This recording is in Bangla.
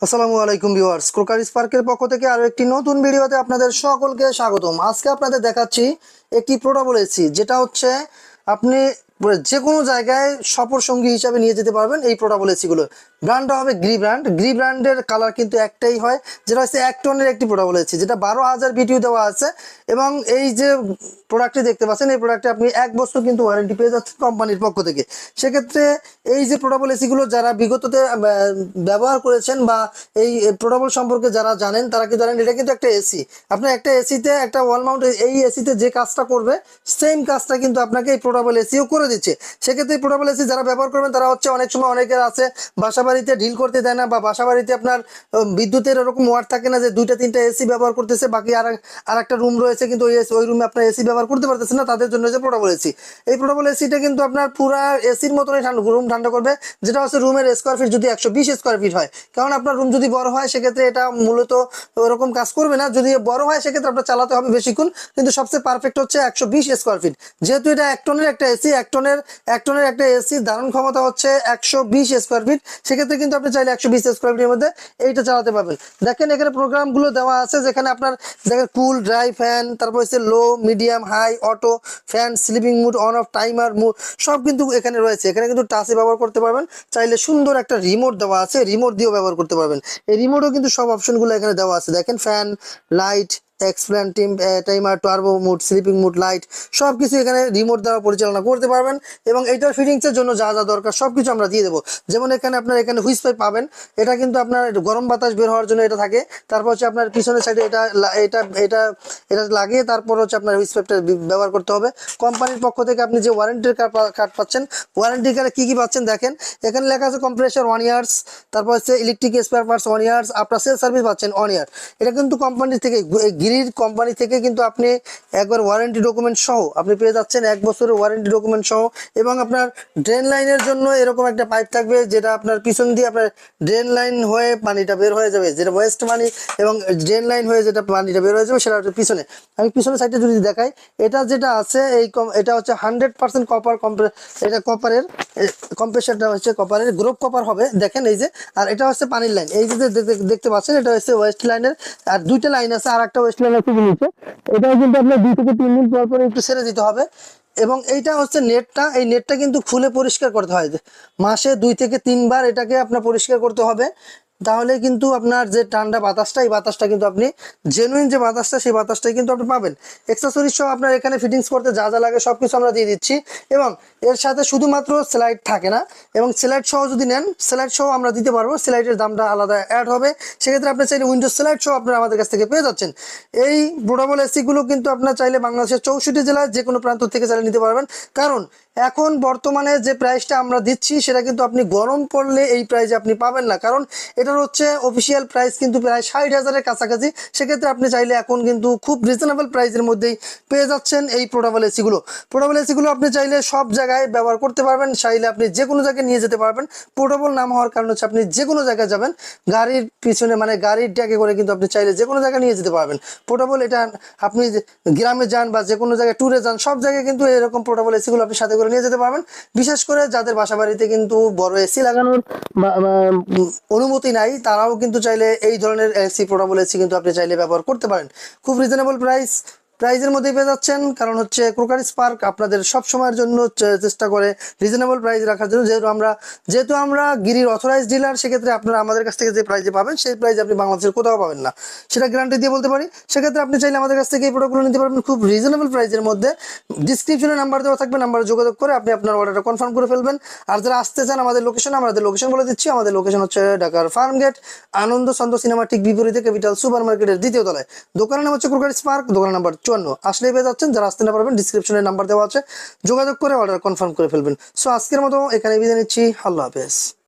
আসসালামু আলাইকুম ভিউয়ার্স, ক্রোকারি স্পার্কের পক্ষ থেকে আরো একটি নতুন ভিডিওতে আপনাদের সকলকে স্বাগতম। আজকে আপনাদের দেখাচ্ছি একটি পোর্টেবল এসি, যেটা হচ্ছে আপনি যে কোনো জায়গায় সফর সঙ্গী হিসাবে নিয়ে যেতে পারবেন। এই পোর্টেবল এসি গুলো ব্র্যান্ডটা হবে গ্রি ব্র্যান্ডের। কালার কিন্তু একটাই হয়, যেটা হচ্ছে 1 টনের একটি পোর্টেবল এসি, যেটা 12,000 বিটিউ দেওয়া আছে। এবং এই যে প্রোডাক্টটি দেখতে পাচ্ছেন, এই প্রোডাক্টে আপনি 1 বছর কিন্তু ওয়ারেন্টি পেয়ে যাচ্ছেন কোম্পানির পক্ষ থেকে। সেক্ষেত্রে এই যে পোর্টেবল এসিগুলো যারা বিগততে ব্যবহার করেছেন বা এই পোর্টেবল সম্পর্কে যারা জানেন, তারা কি জানেন এটা কিন্তু একটা এসি। আপনার একটা এসিতে একটা ওয়াল মাউন্ট, এই এসিতে যে কাজটা করবে সেম কাজটা কিন্তু আপনাকে এই পোর্টেবল এসিও করে দিচ্ছে। সেক্ষেত্রে পোর্টেবল এসি যারা ব্যবহার করবেন তারা হচ্ছে, অনেক সময় অনেকের আছে বাসা বাড়িতে ঢিল করতে দেয় না, বা বাসা বাড়িতে আপনার বিদ্যুতের এরকম ওয়ার্ড থাকে না যে 2টা 3টা এসি ব্যবহার করতেছে, বাকি আর একটা রুম রয়েছে কিন্তু ওই রুমে আপনার এসি ব্যবহার করতে পারতেছে না। তাদের জন্য যে পোর্টেবল এসি, এই পোর্টেবল এসিটা কিন্তু আপনার পুরা এসির মতনই রুম ঠান্ডা করবে। যেটা হচ্ছে রুমের স্কোয়ার ফিট যদি 120 স্কোয়ার ফিট হয়, কারণ আপনার রুম যদি বড় হয় সেক্ষেত্রে এটা মূলত ওরকম কাজ করবে না। যদি বড় হয় সেক্ষেত্রে আপনার চালাতে হবে বেশিক্ষণ, কিন্তু সবচেয়ে পারফেক্ট হচ্ছে 120 স্কোয়ার ফিট। যেহেতু এটা 1 টনের একটা এসি, 1 টনের একটা এসি ধারণ ক্ষমতা হচ্ছে 120 স্কোয়ার ফিট। সেক্ষেত্রে কিন্তু আপনি চাইলে 120 স্কোয়ার ফিটের মধ্যে এইটা চালাতে পারবেন। দেখেন এখানে প্রোগ্রামগুলো দেওয়া আছে, যেখানে আপনার দেখেন কুল, ড্রাই ফ্যান, তারপর হচ্ছে low, medium, high, auto, fan, sleeping mode, on off, timer mode, সব কিন্তু এখানে রয়েছে। এখানে কিন্তু টাচে ব্যবহার করতে পারবেন। চাইলে সুন্দর একটা রিমোট দেওয়া আছে, রিমোট দিয়েও ব্যবহার করতে পারবেন। এই রিমোটও কিন্তু সব অপশনগুলো এখানে দেওয়া আছে। দেখেন ফ্যান, লাইট, এক্সপ্লেন টিম, timer, turbo mode, sleeping mode, light, সবকিছু এখানে রিমোট দ্বারা পরিচালনা করতে পারবেন। এবং এইটার ফিটিংসের জন্য যা যা দরকার সবকিছু আমরা দিয়ে দেবো। যেমন এখানে আপনার এখানে হুইস পাইপ পাবেন, এটা কিন্তু আপনার গরম বাতাস বের হওয়ার জন্য এটা থাকে। তারপর হচ্ছে আপনার পিছনের সাইডে এটা এটা এটা লাগিয়ে তারপর হচ্ছে আপনার হুইস পাইপটা ব্যবহার করতে হবে। কোম্পানির পক্ষ থেকে আপনি যে ওয়ারেন্টির কার্ড পাচ্ছেন, ওয়ারেন্টি কার্ডে কি কি পাচ্ছেন দেখেন। এখানে লেখা আছে কম্প্রেসর 1 ইয়ার্স, তারপর হচ্ছে ইলেকট্রিক স্পেয়ার পার্টস 1 ইয়ার্স, আপনার সেল সার্ভিস পাচ্ছেন 1 ইয়ার। এটা কিন্তু কোম্পানি থেকে, গিরির কোম্পানি থেকে কিন্তু আপনি একবার ওয়ারেন্টি ডকুমেন্ট সহ আপনি পেয়ে যাচ্ছেন 1 বছরের ওয়ারেন্টি ডকুমেন্ট সহ। এবং আপনার ড্রেন লাইনের জন্য এরকম একটা পাইপ থাকবে, যেটা আপনার পিছন দিয়ে আপনার ড্রেন লাইন হয়ে পানিটা বের হয়ে যাবে, যেটা ওয়েস্ট পানি, এবং ড্রেন লাইন হয়ে যেটা পানিটা বের হয়ে যাবে সেটা হচ্ছে পিছনে। আমি পিছনের সাইডে যদি দেখাই, এটা যেটা আছে এটা হচ্ছে 100% কপার। এটা কপারের কম্প্রেসারটা হচ্ছে কপারের, গ্রুপ কপার হবে। দেখেন এই যে, আর এটা হচ্ছে পানির লাইন, এই যে দেখতে পাচ্ছেন, এটা হচ্ছে ওয়েস্ট লাইনের। আর 2টা লাইন আছে, আর একটা ওয়েস্ট লাইন আছে নিচে। এটাও কিন্তু আপনার 2 থেকে 3 দিন পর পর একটু ছেড়ে দিতে হবে। এবং এইটা হচ্ছে নেটটা, এই নেটটা কিন্তু খুলে পরিষ্কার করতে হয়, মাসে 2 থেকে 3 বার এটাকে আপনার পরিষ্কার করতে হবে। তাহলে কিন্তু আপনার যে ঠান্ডা বাতাসটা, এই বাতাসটা কিন্তু আপনি জেনুইন যে বাতাসটা, সেই বাতাসটাই কিন্তু আপনি পাবেন। এক্সেসরিজ সহ আপনার এখানে ফিটিংস করতে যা যা লাগে সবকিছু আমরা দিয়ে দিচ্ছি। এবং এর সাথে শুধুমাত্র স্লাইড থাকে না, এবং স্লাইড সহ যদি নেন, স্লাইড সহ আমরা দিতে পারবো। স্লাইডের দামটা আলাদা অ্যাড হবে। সেক্ষেত্রে আপনি চাইলে উইন্ডোজ স্লাইড সহ আপনারা আমাদের কাছ থেকে পেয়ে যাচ্ছেন। এই পোর্টেবল এসিগুলো কিন্তু আপনার চাইলে বাংলাদেশের 64 জেলায় যে কোনো প্রান্ত থেকে চাইলে নিতে পারবেন। কারণ এখন বর্তমানে যে প্রাইসটা আমরা দিচ্ছি, সেটা কিন্তু আপনি গরম পড়লে এই প্রাইসে আপনি পাবেন না। কারণ এটার হচ্ছে অফিসিয়াল প্রাইস কিন্তু প্রায় 60,000-এর কাছাকাছি। সেক্ষেত্রে আপনি চাইলে এখন কিন্তু খুব রিজনেবল প্রাইসের মধ্যেই পেয়ে যাচ্ছেন এই পোর্টেবল এসিগুলো। পোর্টেবল এসিগুলো আপনি চাইলে সব জায়গায় ব্যবহার করতে পারবেন, চাইলে আপনি যে কোনো জায়গায় নিয়ে যেতে পারবেন। পোর্টেবল নাম হওয়ার কারণ হচ্ছে আপনি যে কোনো জায়গায় যাবেন, গাড়ির পিছনে মানে গাড়ির ট্যাগে করে কিন্তু আপনি চাইলে যে কোনো জায়গায় নিয়ে যেতে পারবেন। পোর্টেবল এটা আপনি গ্রামে যান বা যে কোনো জায়গায় ট্যুরে যান, সব জায়গায় কিন্তু এরকম পোর্টেবল এসিগুলো আপনি সাথে করে নিয়ে যেতে পারবেন। বিশেষ করে যাদের বাসা বাড়িতে কিন্তু বড় এসি লাগানোর অনুমতি নাই, তারাও কিন্তু চাইলে এই ধরনের এসি, পোর্টেবল এসি কিন্তু আপনি চাইলে ব্যবহার করতে পারেন। খুব রিজনেবল প্রাইজের মধ্যে পেয়ে যাচ্ছেন। কারণ হচ্ছে ক্রোকারি স্পার্ক আপনাদের সব সময়ের জন্য চেষ্টা করে রিজনেবল প্রাইস রাখার জন্য। যেহেতু আমরা গিরির অথরাইজ ডিলার, সেক্ষেত্রে আপনারা আমাদের কাছ থেকে যে প্রাইজে পাবেন, সেই প্রাইজে আপনি বাংলাদেশের কোথাও পাবেন না, সেটা গ্যারান্টি দিয়ে বলতে পারি। সেক্ষেত্রে আপনি চাইলে আমাদের কাছ থেকে এই প্রোডাক্টগুলো নিতে পারবেন খুব রিজনেবল প্রাইসের মধ্যে। ডিসক্রিপশনে নাম্বার দেওয়া থাকবে, নাম্বারে যোগাযোগ করে আপনি আপনার অর্ডারটা কনফার্ম করে ফেলবেন। আর যারা আসতে চান আমাদের লোকেশন বলে দিচ্ছি। আমাদের লোকেশন হচ্ছে ঢাকার ফার্ম গেট, আনন্দ চন্দ্র সিনেমা ঠিক বিপরীতে ক্যাপিটাল সুপার মার্কেটের 2য় তলায়। দোকানের নাম হচ্ছে ক্রোকারি স্পার্ক, দোকান নাম্বার 54। আসলেই পেয়ে যাচ্ছেন। যারা আসতে না পারবেন, ডিসক্রিপশনে নাম্বার দেওয়া আছে, যোগাযোগ করে অর্ডার কনফার্ম করে ফেলবেন। সো আজকের মতো এখানে বিদায় নিচ্ছি। আল্লাহ হাফেজ।